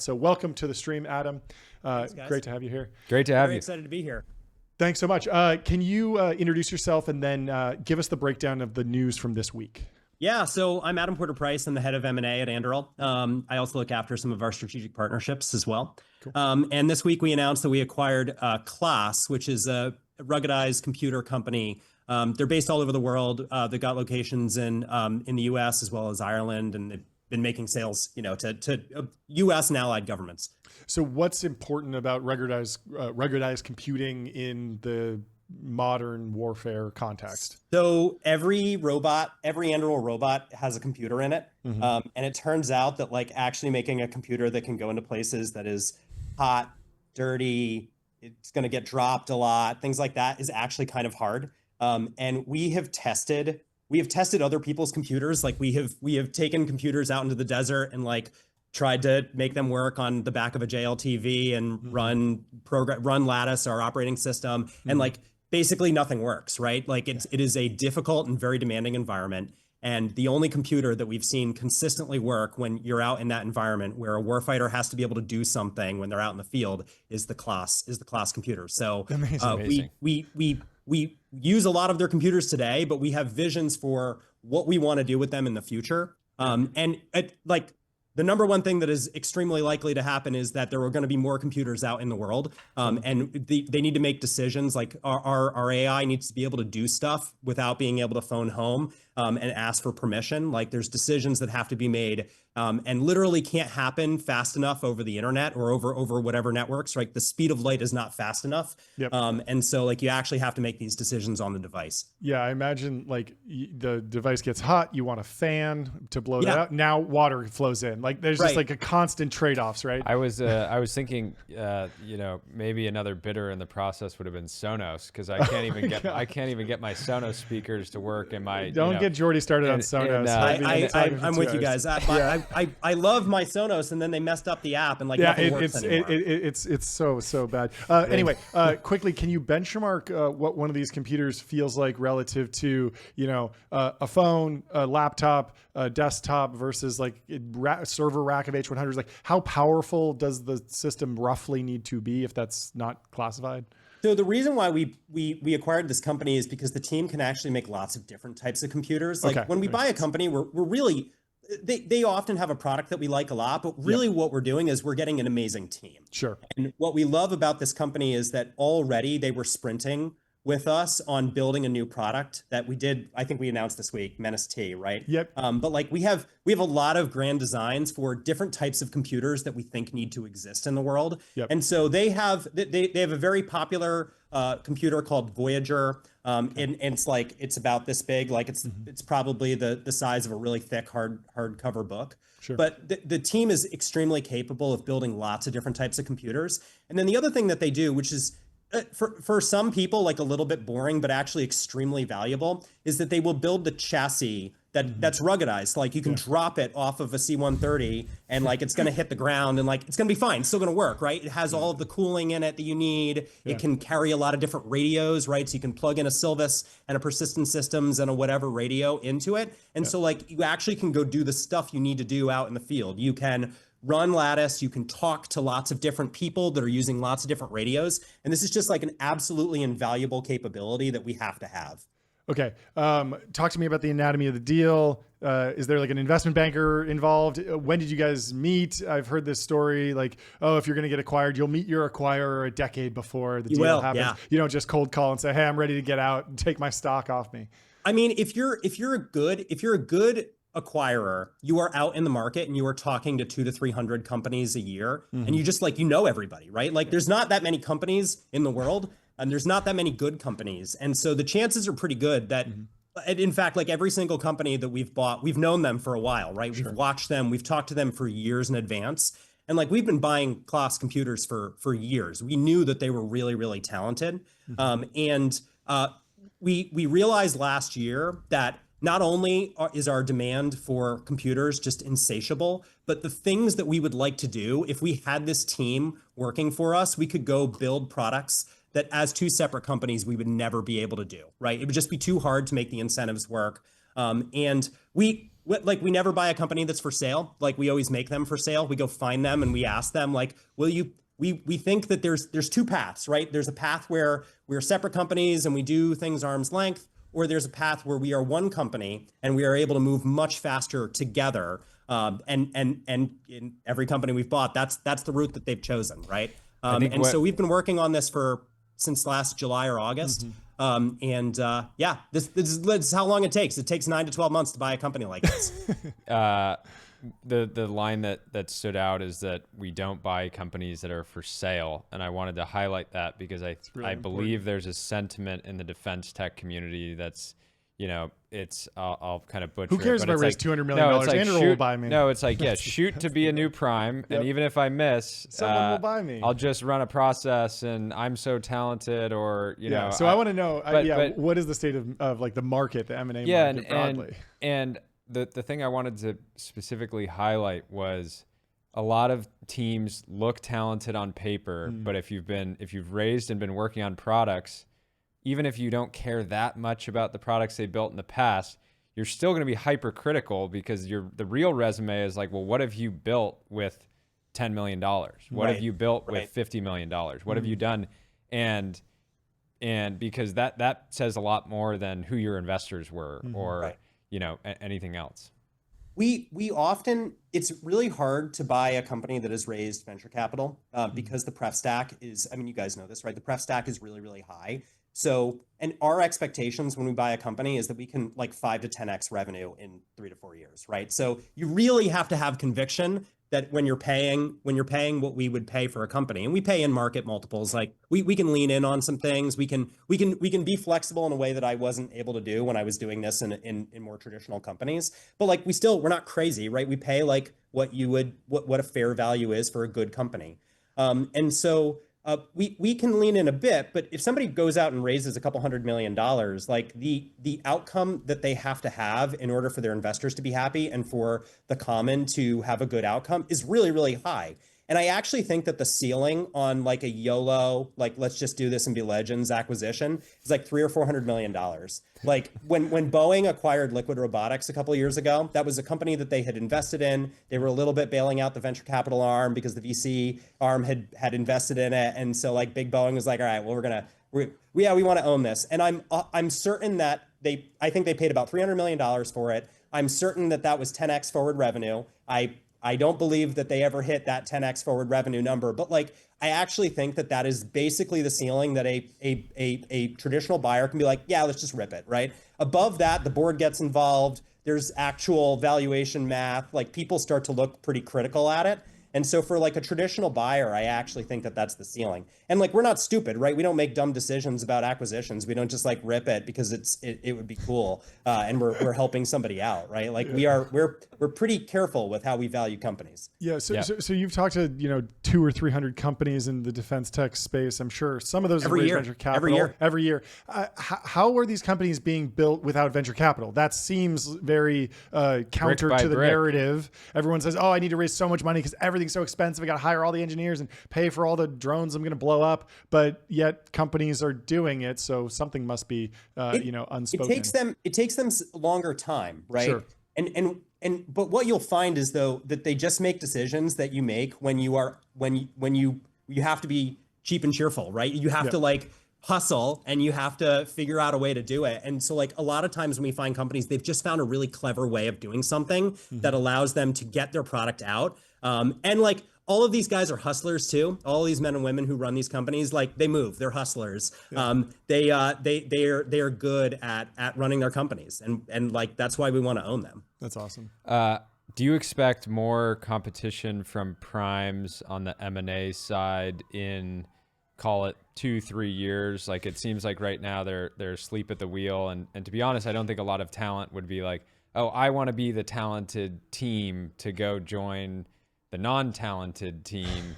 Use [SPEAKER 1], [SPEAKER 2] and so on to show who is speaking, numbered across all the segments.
[SPEAKER 1] So welcome to the stream, Adam.
[SPEAKER 2] Thanks, guys.
[SPEAKER 1] Great to have you here.
[SPEAKER 3] Great to have
[SPEAKER 2] Very
[SPEAKER 3] you.
[SPEAKER 2] excited to be here.
[SPEAKER 1] Thanks so much. Can you introduce yourself and then give us the breakdown of the news from this week?
[SPEAKER 2] Yeah, so I'm Adam Porter Price. I'm the head of M&A at Anduril. I also look after some of our strategic partnerships as well. Cool. And this week we announced that we acquired Class, which is a ruggedized computer company. They're based all over the world. They've got locations in the U.S. as well as Ireland, and they've been making sales, to U.S. and allied governments.
[SPEAKER 1] So what's important about ruggedized computing in the modern warfare context?
[SPEAKER 2] So every Anduril robot has a computer in it. Mm-hmm. And it turns out that actually making a computer that can go into places that is hot, dirty, it's going to get dropped a lot, things like that is actually kind of hard. And we have tested other people's computers. We have taken computers out into the desert and tried to make them work on the back of a JLTV and mm-hmm. run Lattice, our operating system. Mm-hmm. And basically nothing works, right? It is a difficult and very demanding environment. And the only computer that we've seen consistently work when you're out in that environment where a warfighter has to be able to do something when they're out in the field is the Class computer. So we use a lot of their computers today, but we have visions for what we want to do with them in the future. The number one thing that is extremely likely to happen is that there are going to be more computers out in the world, and they need to make decisions. Our AI needs to be able to do stuff without being able to phone home and ask for permission. There's decisions that have to be made and literally can't happen fast enough over the internet or over whatever networks. Right, the speed of light is not fast enough. Yep. And so you actually have to make these decisions on the device.
[SPEAKER 1] Yeah, I imagine the device gets hot, you want a fan to blow that out. Now water flows in. There's just a constant trade-offs, right?
[SPEAKER 3] I was thinking, maybe another bidder in the process would have been Sonos, because I can't even get my Sonos speakers to work. And
[SPEAKER 1] don't get Jordy started on Sonos.
[SPEAKER 2] I'm with you guys. I love my Sonos, and then they messed up the app, and nothing works anymore.
[SPEAKER 1] It's so bad. Anyway, quickly, can you benchmark what one of these computers feels like relative to a phone, a laptop, a desktop versus server rack of H100s? How powerful does the system roughly need to be if that's not classified?
[SPEAKER 2] So the reason why we acquired this company is because the team can actually make lots of different types of computers. When we buy a company, we're really, they often have a product that we like a lot, but really what we're doing is we're getting an amazing team.
[SPEAKER 1] Sure.
[SPEAKER 2] And what we love about this company is that already they were sprinting with us on building a new product that we did. I think we announced this week, Menace T, right?
[SPEAKER 1] Yep.
[SPEAKER 2] But we have a lot of grand designs for different types of computers that we think need to exist in the world. Yep. And so they have a very popular computer called Voyager. And it's about this big. It's probably the size of a really thick hardcover book. Sure. But the team is extremely capable of building lots of different types of computers. And then the other thing that they do, which is for some people a little bit boring, but actually extremely valuable, is that they will build the chassis that's ruggedized. You can drop it off of a C-130 and it's going to hit the ground and it's going to be fine. It's still going to work, right? It has all of the cooling in it that you need. Yeah. It can carry a lot of different radios, right? So you can plug in a Silvus and a Persistent Systems and a whatever radio into it. And so you actually can go do the stuff you need to do out in the field. You can run Lattice, you can talk to lots of different people that are using lots of different radios. And this is just an absolutely invaluable capability that we have to have.
[SPEAKER 1] Okay. Talk to me about the anatomy of the deal. Is there an investment banker involved? When did you guys meet? I've heard this story if you're going to get acquired, you'll meet your acquirer a decade before the deal happens. Yeah. You don't just cold call and say, hey, I'm ready to get out and take my stock off me.
[SPEAKER 2] I mean, if you're a good acquirer, you are out in the market and you are talking to 200 to 300 companies a year, and you just everybody, right? There's not that many companies in the world, and there's not that many good companies, and so the chances are pretty good that, in fact, every single company that we've bought, we've known them for a while, right? Sure. We've watched them, we've talked to them for years in advance, and we've been buying Class computers for years. We knew that they were really, really talented, and we realized last year that not only is our demand for computers just insatiable, but the things that we would like to do, if we had this team working for us, we could go build products that as two separate companies, we would never be able to do, right? It would just be too hard to make the incentives work. And we like we never buy a company that's for sale. Like we always make them for sale. We go find them and we ask them like, will you, we think that there's two paths, right? There's a path where we're separate companies and we do things arm's length, or there's a path where we are one company and we are able to move much faster together. And in every company we've bought, that's the route that they've chosen, right? So we've been working on this since last July or August. This is how long it takes. It takes 9 to 12 months to buy a company like this.
[SPEAKER 3] The line that stood out is that we don't buy companies that are for sale, and I wanted to highlight that because I believe there's a sentiment in the defense tech community that's, it's I'll kind of butcher.
[SPEAKER 1] Who cares if I raise $200 million? Andrew will buy me.
[SPEAKER 3] No, it's like shoot to be a new prime, and even if I miss,
[SPEAKER 1] someone will buy me.
[SPEAKER 3] I'll just run a process, and I'm so talented, or
[SPEAKER 1] So I want to know, what is the state of like the market, the M&A market broadly?
[SPEAKER 3] And the thing I wanted to specifically highlight was a lot of teams look talented on paper, but if you've raised and been working on products, even if you don't care that much about the products they built in the past, you're still going to be hypercritical because the real resume is like, well, what have you built with $10 million? What have you built with $50 million? What have you done? And because that says a lot more than who your investors were or anything else.
[SPEAKER 2] We often, it's really hard to buy a company that has raised venture capital because the pref stack is, you guys know this, right? The pref stack is really, really high. So, and our expectations when we buy a company is that we can like 5 to 10x revenue in 3 to 4 years, right? So you really have to have conviction that when you're paying what we would pay for a company, and we pay in market multiples, like we can lean in on some things. We can be flexible in a way that I wasn't able to do when I was doing this in more traditional companies. But like we're not crazy, right? We pay like what a fair value is for a good company. We can lean in a bit, but if somebody goes out and raises a couple $100 million, like the outcome that they have to have in order for their investors to be happy and for the common to have a good outcome is really, really high. And I actually think that the ceiling on like a YOLO, like let's just do this and be legends acquisition is like $300 or $400 million. Like when Boeing acquired Liquid Robotics a couple of years ago, that was a company that they had invested in. They were a little bit bailing out the venture capital arm because the VC arm had invested in it. And so like big Boeing was like, all right, well, we want to own this. And I'm certain that I think they paid about $300 million for it. I'm certain that was 10x forward revenue. I don't believe that they ever hit that 10x forward revenue number, but like I actually think that is basically the ceiling that a traditional buyer can be like, yeah, let's just rip it, right? Above that, the board gets involved. There's actual valuation math. Like people start to look pretty critical at it. And so for like a traditional buyer, I actually think that that's the ceiling. And like, we're not stupid, right? We don't make dumb decisions about acquisitions. We don't just like rip it because it would be cool. And we're helping somebody out, right? Like we're pretty careful with how we value companies.
[SPEAKER 1] Yeah. So you've talked to, 200 or 300 companies in the defense tech space. I'm sure some of those have raised venture capital every year. How are these companies being built without venture capital? That seems very counter to the narrative. Everyone says, oh, I need to raise so much money because everything's so expensive. I got to hire all the engineers and pay for all the drones I'm going to blow up. But yet companies are doing it. So something must be, unspoken.
[SPEAKER 2] It takes them longer time, right?
[SPEAKER 1] Sure.
[SPEAKER 2] But what you'll find is though that they just make decisions that you make when you have to be cheap and cheerful, right? You have to like hustle and you have to figure out a way to do it. And so like a lot of times when we find companies, they've just found a really clever way of doing something that allows them to get their product out. And like all of these guys are hustlers too. All these men and women who run these companies, like they move, they're hustlers. They are good at running their companies. And like, that's why we want to own them.
[SPEAKER 1] That's awesome.
[SPEAKER 3] Do you expect more competition from primes on the M&A side in, call it 2-3 years? Like it seems like right now they're asleep at the wheel. And to be honest, I don't think a lot of talent would be like, oh, I want to be the talented team to go join the non-talented team.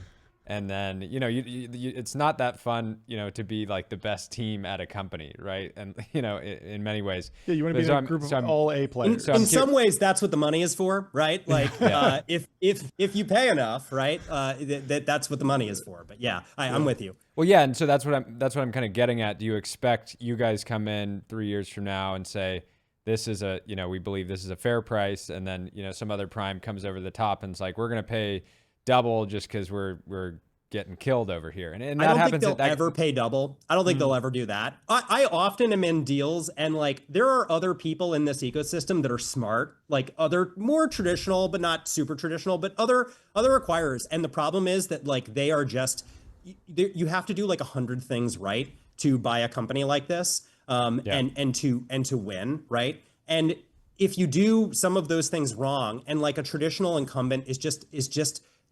[SPEAKER 3] And then, it's not that fun, to be like the best team at a company, right? And, in many ways.
[SPEAKER 1] Yeah, you want to be in a group of all A players.
[SPEAKER 2] In some ways, that's what the money is for, right? Like, if you pay enough, right, that's what the money is for. But yeah, I'm with you.
[SPEAKER 3] Well, yeah, and so that's what I'm kind of getting at. Do you expect you guys come in 3 years from now and say, this is a, we believe this is a fair price. And then, some other prime comes over the top and it's like, we're going to pay double just because we're getting killed over here. And that
[SPEAKER 2] I don't
[SPEAKER 3] happens
[SPEAKER 2] think they'll ever pay double. I don't think they'll ever do that. I often am in deals, and like there are other people in this ecosystem that are smart, like other more traditional, but not super traditional, but other acquirers. And the problem is that like they are just, you have to do like 100 things right to buy a company like this, and to win, right? And if you do some of those things wrong, and like a traditional incumbent is just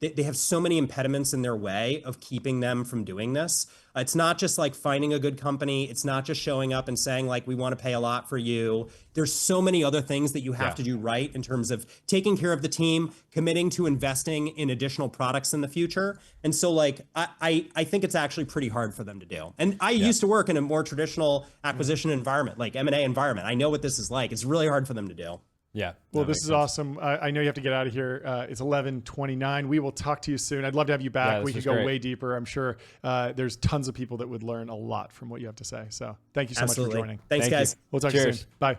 [SPEAKER 2] they have so many impediments in their way of keeping them from doing this. It's not just like finding a good company. It's not just showing up and saying like, we want to pay a lot for you. There's so many other things that you have to do right in terms of taking care of the team, committing to investing in additional products in the future. And so like, I think it's actually pretty hard for them to do. And I used to work in a more traditional acquisition environment, like M&A environment. I know what this is like. It's really hard for them to do.
[SPEAKER 3] Yeah.
[SPEAKER 1] Well, this is awesome. I know you have to get out of here. It's 11:29. We will talk to you soon. I'd love to have you back. We could go way deeper. I'm sure there's tons of people that would learn a lot from what you have to say. So thank you so much for joining.
[SPEAKER 2] Thanks, guys.
[SPEAKER 1] We'll talk to you soon. Bye.